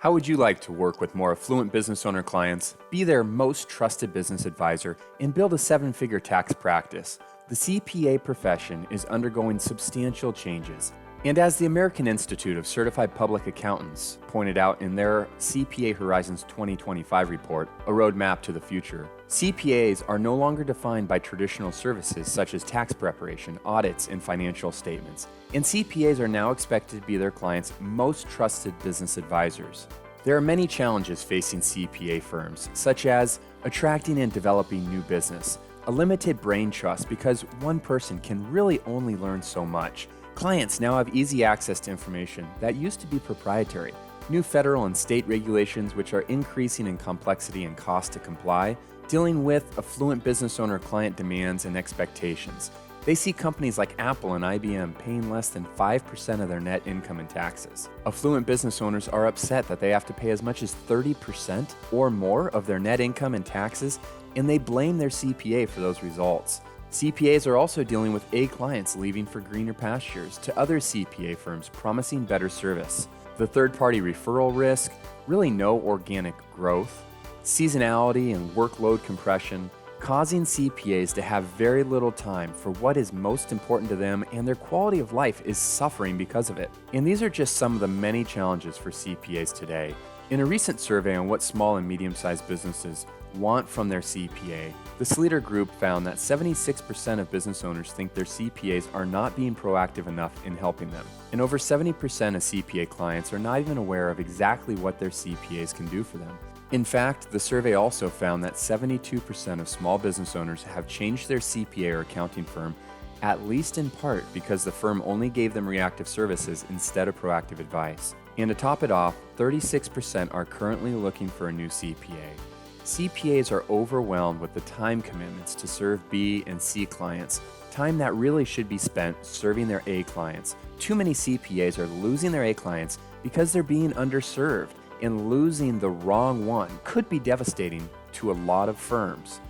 How would you like to work with more affluent business owner clients, be their most trusted business advisor, and build a seven-figure tax practice? The CPA profession is undergoing substantial changes. And as the American Institute of Certified Public Accountants pointed out in their CPA Horizons 2025 report, A Roadmap to the Future, CPAs are no longer defined by traditional services such as tax preparation, audits, and financial statements. And CPAs are now expected to be their clients' most trusted business advisors. There are many challenges facing CPA firms, such as attracting and developing new business, a limited brain trust because one person can really only learn so much. Clients now have easy access to information that used to be proprietary. New federal and state regulations which are increasing in complexity and cost to comply, dealing with affluent business owner client demands and expectations. They see companies like Apple and IBM paying less than 5% of their net income in taxes. Affluent business owners are upset that they have to pay as much as 30% or more of their net income in taxes, and they blame their CPA for those results. CPAs are also dealing with A clients leaving for greener pastures to other CPA firms promising better service. The third-party referral risk, really no organic growth, seasonality and workload compression, causing CPAs to have very little time for what is most important to them, and their quality of life is suffering because of it. And these are just some of the many challenges for CPAs today. In a recent survey on what small and medium-sized businesses want from their CPA, the Sleater Group found that 76% of business owners think their CPAs are not being proactive enough in helping them. And over 70% of CPA clients are not even aware of exactly what their CPAs can do for them. In fact, the survey also found that 72% of small business owners have changed their CPA or accounting firm, at least in part because the firm only gave them reactive services instead of proactive advice. And to top it off, 36% are currently looking for a new CPA. CPAs are overwhelmed with the time commitments to serve B and C clients, time that really should be spent serving their A clients. Too many CPAs are losing their A clients because they're being underserved, and losing the wrong one could be devastating to a lot of firms.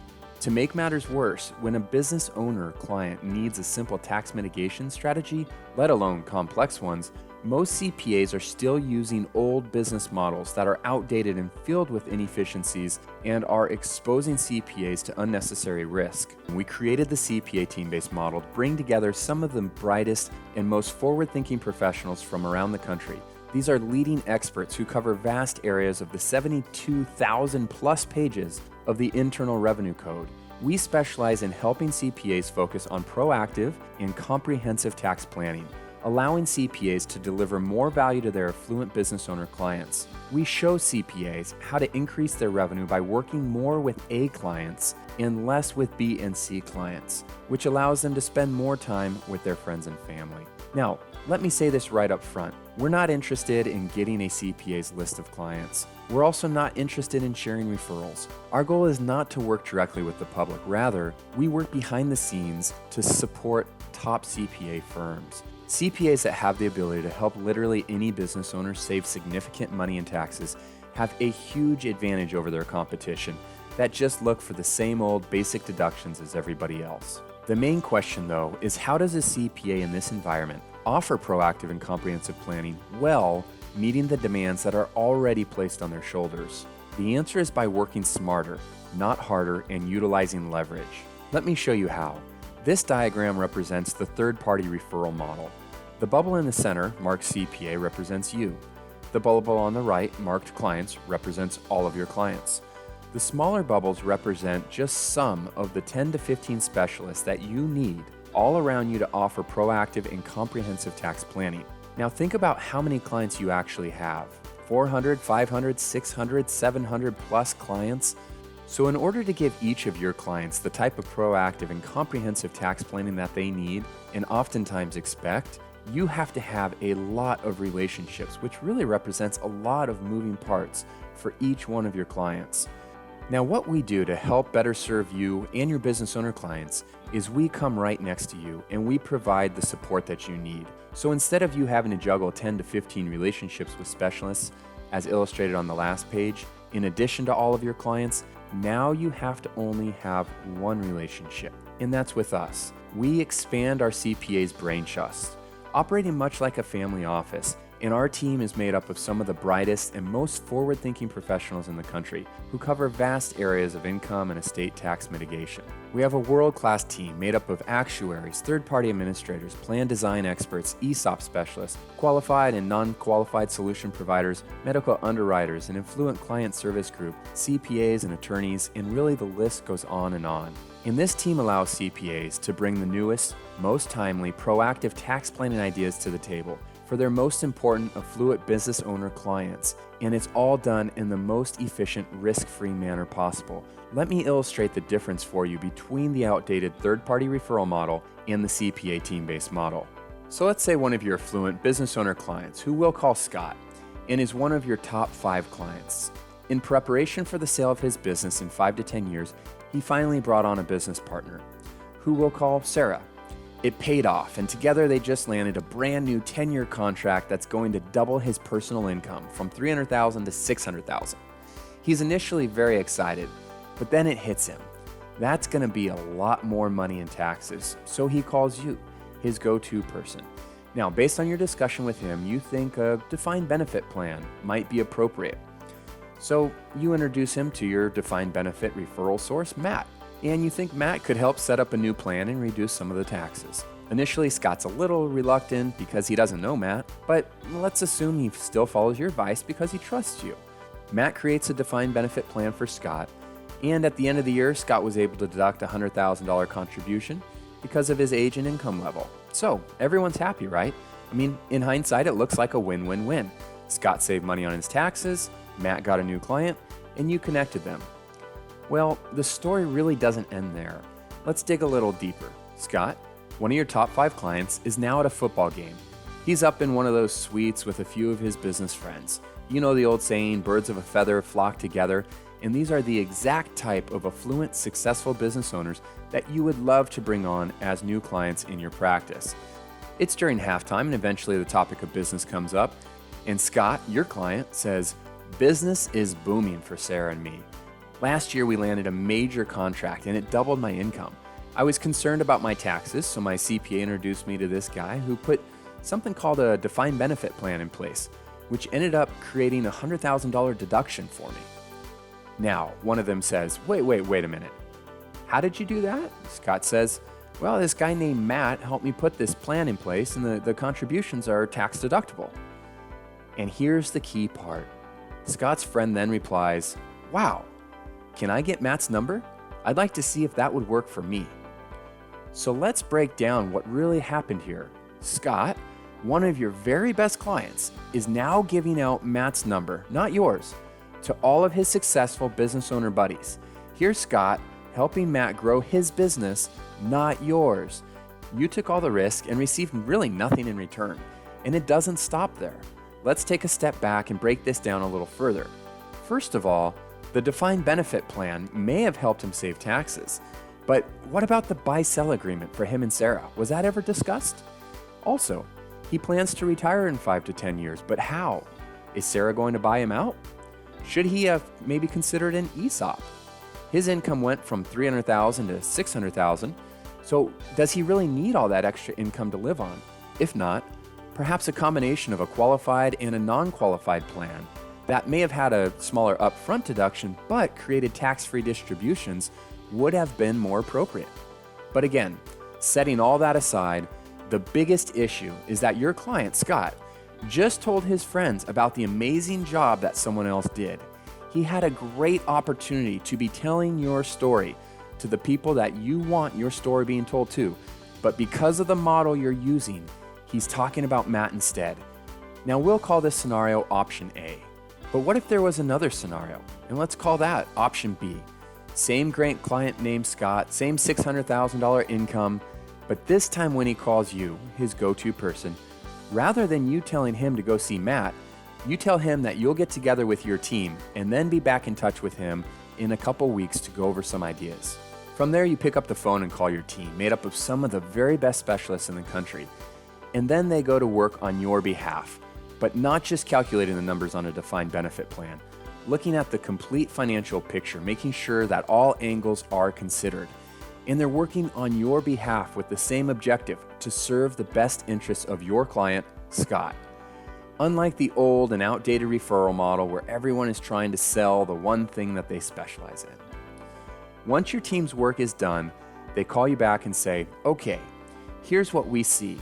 To make matters worse, when a business owner client needs a simple tax mitigation strategy, let alone complex ones, most CPAs are still using old business models that are outdated and filled with inefficiencies and are exposing CPAs to unnecessary risk. We created the CPA team-based model to bring together some of the brightest and most forward-thinking professionals from around the country. These are leading experts who cover vast areas of the 72,000 plus pages of the Internal Revenue Code. We specialize in helping CPAs focus on proactive and comprehensive tax planning, allowing CPAs to deliver more value to their affluent business owner clients. We show CPAs how to increase their revenue by working more with A clients and less with B and C clients, which allows them to spend more time with their friends and family. Now, let me say this right up front. We're not interested in getting a CPA's list of clients. We're also not interested in sharing referrals. Our goal is not to work directly with the public. Rather, we work behind the scenes to support top CPA firms. CPAs that have the ability to help literally any business owner save significant money in taxes have a huge advantage over their competition that just look for the same old basic deductions as everybody else. The main question, though, is how does a CPA in this environment offer proactive and comprehensive planning while meeting the demands that are already placed on their shoulders? The answer is by working smarter, not harder, and utilizing leverage. Let me show you how. This diagram represents the third-party referral model. The bubble in the center, marked CPA, represents you. The bubble on the right, marked clients, represents all of your clients. The smaller bubbles represent just some of the 10 to 15 specialists that you need all around you to offer proactive and comprehensive tax planning. Now think about how many clients you actually have. 400, 500, 600, 700 plus clients. So in order to give each of your clients the type of proactive and comprehensive tax planning that they need and oftentimes expect, you have to have a lot of relationships, which really represents a lot of moving parts for each one of your clients. Now, what we do to help better serve you and your business owner clients is we come right next to you and we provide the support that you need. So instead of you having to juggle 10 to 15 relationships with specialists, as illustrated on the last page, in addition to all of your clients, now you have to only have one relationship, and that's with us. We expand our CPA's brain trust, operating much like a family office, and our team is made up of some of the brightest and most forward-thinking professionals in the country who cover vast areas of income and estate tax mitigation. We have a world-class team made up of actuaries, third-party administrators, plan design experts, ESOP specialists, qualified and non-qualified solution providers, medical underwriters, an Affluent client service group, CPAs and attorneys, and really the list goes on and on. And this team allows CPAs to bring the newest, most timely, proactive tax planning ideas to the table for their most important affluent business owner clients, and it's all done in the most efficient, risk-free manner possible. Let me illustrate the difference for you between the outdated third-party referral model and the CPA team-based model. So let's say one of your affluent business owner clients, who we'll call Scott, and is one of your top 5 clients. In preparation for the sale of his business in 5 to 10 years, he finally brought on a business partner, who we'll call Sarah. It paid off, and together they just landed a brand new 10-year contract that's going to double his personal income from $300,000 to $600,000. He's initially very excited, but then it hits him. That's going to be a lot more money in taxes, so he calls you, his go-to person. Now, based on your discussion with him, you think a defined benefit plan might be appropriate. So you introduce him to your defined benefit referral source, Matt. And you think Matt could help set up a new plan and reduce some of the taxes. Initially, Scott's a little reluctant because he doesn't know Matt, but let's assume he still follows your advice because he trusts you. Matt creates a defined benefit plan for Scott, and at the end of the year, Scott was able to deduct a $100,000 contribution because of his age and income level. So everyone's happy, right? I mean, in hindsight, it looks like a win-win-win. Scott saved money on his taxes, Matt got a new client, and you connected them. Well, the story really doesn't end there. Let's dig a little deeper. Scott, one of your top 5 clients, is now at a football game. He's up in one of those suites with a few of his business friends. You know the old saying, birds of a feather flock together, and these are the exact type of affluent, successful business owners that you would love to bring on as new clients in your practice. It's during halftime, and eventually the topic of business comes up, and Scott, your client, says, "Business is booming for Sarah and me. Last year, we landed a major contract and it doubled my income. I was concerned about my taxes, so my CPA introduced me to this guy who put something called a defined benefit plan in place, which ended up creating a $100,000 deduction for me." Now, one of them says, wait a minute. How did you do that? Scott says, well, this guy named Matt helped me put this plan in place and the contributions are tax deductible. And here's the key part. Scott's friend then replies, wow, can I get Matt's number? I'd like to see if that would work for me. So let's break down what really happened here. Scott, one of your very best clients, is now giving out Matt's number, not yours, to all of his successful business owner buddies. Here's Scott helping Matt grow his business, not yours. You took all the risk and received really nothing in return. And it doesn't stop there. Let's take a step back and break this down a little further. First of all, the defined benefit plan may have helped him save taxes, but what about the buy-sell agreement for him and Sarah? Was that ever discussed? Also, he plans to retire in 5 to 10 years, but how? Is Sarah going to buy him out? Should he have maybe considered an ESOP? His income went from $300,000 to $600,000, so does he really need all that extra income to live on? If not, perhaps a combination of a qualified and a non-qualified plan that may have had a smaller upfront deduction but created tax-free distributions would have been more appropriate. But again, setting all that aside, the biggest issue is that your client, Scott, just told his friends about the amazing job that someone else did. He had a great opportunity to be telling your story to the people that you want your story being told to, but because of the model you're using, he's talking about Matt instead. Now we'll call this scenario option A. But what if there was another scenario? And let's call that option B. Same great client named Scott, same $600,000 income, but this time when he calls you, his go-to person, rather than you telling him to go see Matt, you tell him that you'll get together with your team and then be back in touch with him in a couple weeks to go over some ideas. From there, you pick up the phone and call your team, made up of some of the very best specialists in the country, and then they go to work on your behalf. But not just calculating the numbers on a defined benefit plan, looking at the complete financial picture, making sure that all angles are considered. And they're working on your behalf with the same objective, to serve the best interests of your client, Scott. Unlike the old and outdated referral model where everyone is trying to sell the one thing that they specialize in. Once your team's work is done, they call you back and say, okay, here's what we see.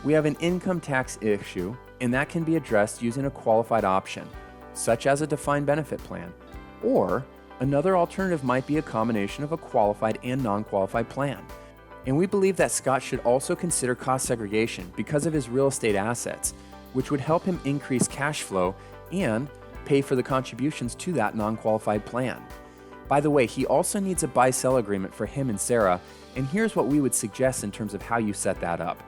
We have an income tax issue, and that can be addressed using a qualified option, such as a defined benefit plan, or another alternative might be a combination of a qualified and non-qualified plan. And we believe that Scott should also consider cost segregation because of his real estate assets, which would help him increase cash flow and pay for the contributions to that non-qualified plan. By the way, he also needs a buy-sell agreement for him and Sarah, and here's what we would suggest in terms of how you set that up.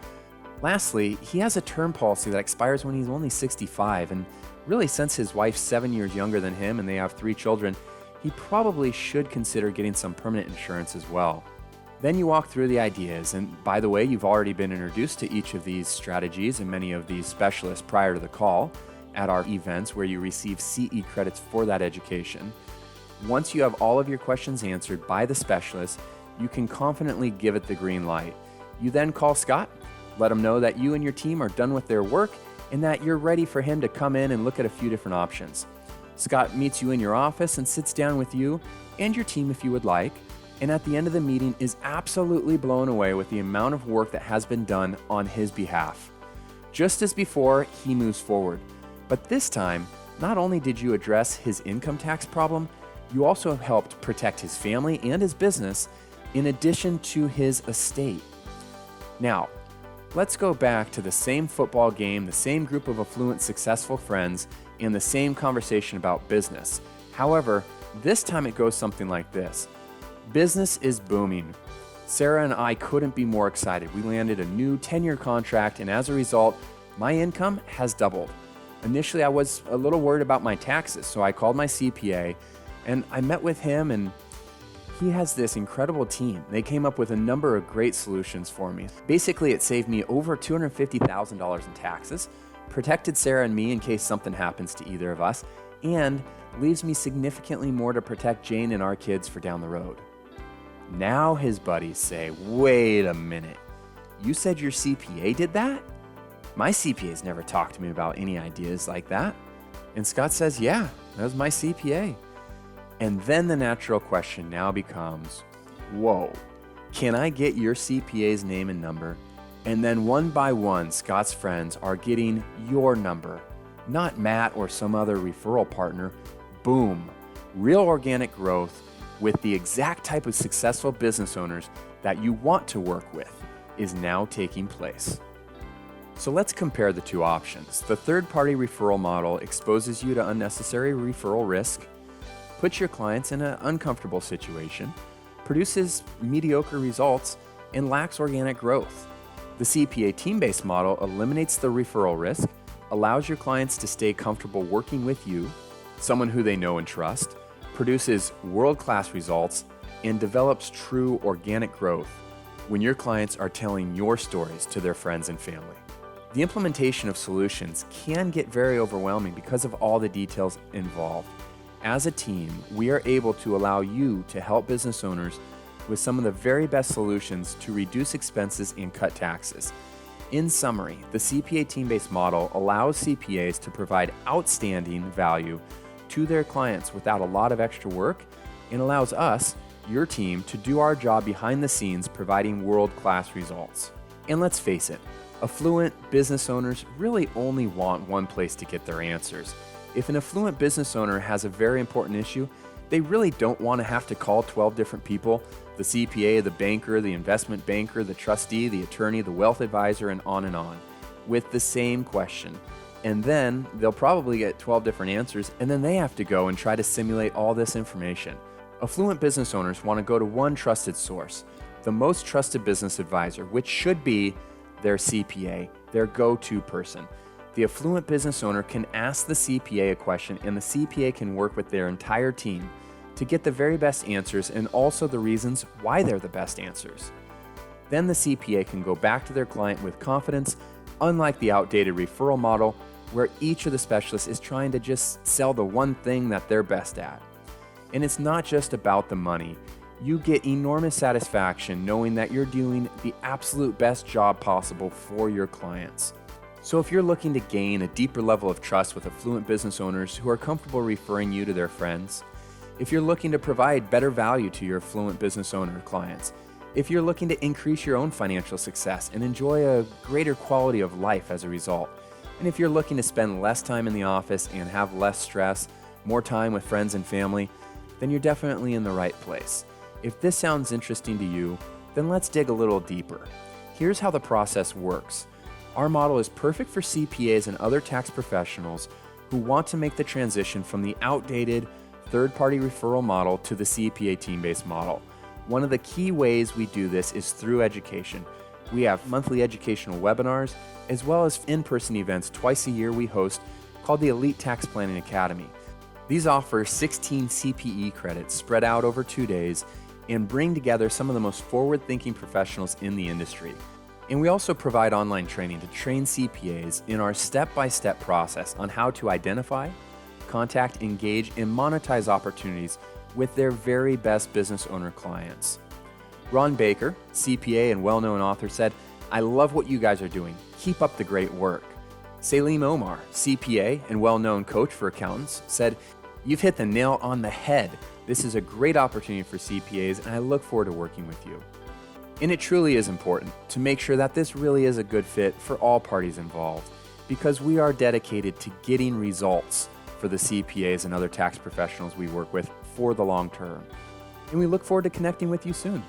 Lastly, he has a term policy that expires when he's only 65, and really since his wife's 7 years younger than him and they have 3 children, he probably should consider getting some permanent insurance as well. Then you walk through the ideas, and by the way, you've already been introduced to each of these strategies and many of these specialists prior to the call at our events where you receive CE credits for that education. Once you have all of your questions answered by the specialist, you can confidently give it the green light. You then call Scott, let him know that you and your team are done with their work and that you're ready for him to come in and look at a few different options. Scott meets you in your office and sits down with you and your team if you would like, and at the end of the meeting is absolutely blown away with the amount of work that has been done on his behalf. Just as before, he moves forward. But this time, not only did you address his income tax problem, you also helped protect his family and his business in addition to his estate. Now, let's go back to the same football game, the same group of affluent, successful friends, and the same conversation about business. However, this time it goes something like this. Business is booming. Sarah and I couldn't be more excited. We landed a new 10-year contract, and as a result, my income has doubled. Initially, I was a little worried about my taxes, so I called my CPA, and I met with him, and he has this incredible team. They came up with a number of great solutions for me. Basically, it saved me over $250,000 in taxes, protected Sarah and me in case something happens to either of us, and leaves me significantly more to protect Jane and our kids for down the road. Now his buddies say, wait a minute, you said your CPA did that? My CPA's never talked to me about any ideas like that. And Scott says, yeah, that was my CPA. And then the natural question now becomes, whoa, can I get your CPA's name and number? And then one by one, Scott's friends are getting your number, not Matt or some other referral partner. Boom, real organic growth with the exact type of successful business owners that you want to work with is now taking place. So let's compare the two options. The third-party referral model exposes you to unnecessary referral risk, puts your clients in an uncomfortable situation, produces mediocre results, and lacks organic growth. The CPA team-based model eliminates the referral risk, allows your clients to stay comfortable working with you, someone who they know and trust, produces world-class results, and develops true organic growth when your clients are telling your stories to their friends and family. The implementation of solutions can get very overwhelming because of all the details involved. As a team, we are able to allow you to help business owners with some of the very best solutions to reduce expenses and cut taxes. In summary, the CPA team-based model allows CPAs to provide outstanding value to their clients without a lot of extra work and allows us, your team, to do our job behind the scenes providing world-class results. And let's face it, affluent business owners really only want one place to get their answers. If an affluent business owner has a very important issue, they really don't want to have to call 12 different people, the CPA, the banker, the investment banker, the trustee, the attorney, the wealth advisor, and on, with the same question. And then they'll probably get 12 different answers, and then they have to go and try to simulate all this information. Affluent business owners want to go to one trusted source, the most trusted business advisor, which should be their CPA, their go-to person. The affluent business owner can ask the CPA a question, and the CPA can work with their entire team to get the very best answers and also the reasons why they're the best answers. Then the CPA can go back to their client with confidence, unlike the outdated referral model where each of the specialists is trying to just sell the one thing that they're best at. And it's not just about the money. You get enormous satisfaction knowing that you're doing the absolute best job possible for your clients. So if you're looking to gain a deeper level of trust with affluent business owners who are comfortable referring you to their friends, if you're looking to provide better value to your affluent business owner clients, if you're looking to increase your own financial success and enjoy a greater quality of life as a result, and if you're looking to spend less time in the office and have less stress, more time with friends and family, then you're definitely in the right place. If this sounds interesting to you, then let's dig a little deeper. Here's how the process works. Our model is perfect for CPAs and other tax professionals who want to make the transition from the outdated third-party referral model to the CPA team-based model. One of the key ways we do this is through education. We have monthly educational webinars, as well as in-person events twice a year we host called the Elite Tax Planning Academy. These offer 16 CPE credits spread out over 2 days and bring together some of the most forward-thinking professionals in the industry. And we also provide online training to train CPAs in our step-by-step process on how to identify, contact, engage, and monetize opportunities with their very best business owner clients. Ron Baker, CPA and well-known author, said, "I love what you guys are doing. Keep up the great work." Salim Omar, CPA and well-known coach for accountants, said, "You've hit the nail on the head. This is a great opportunity for CPAs, and I look forward to working with you." And it truly is important to make sure that this really is a good fit for all parties involved, because we are dedicated to getting results for the CPAs and other tax professionals we work with for the long term. And we look forward to connecting with you soon.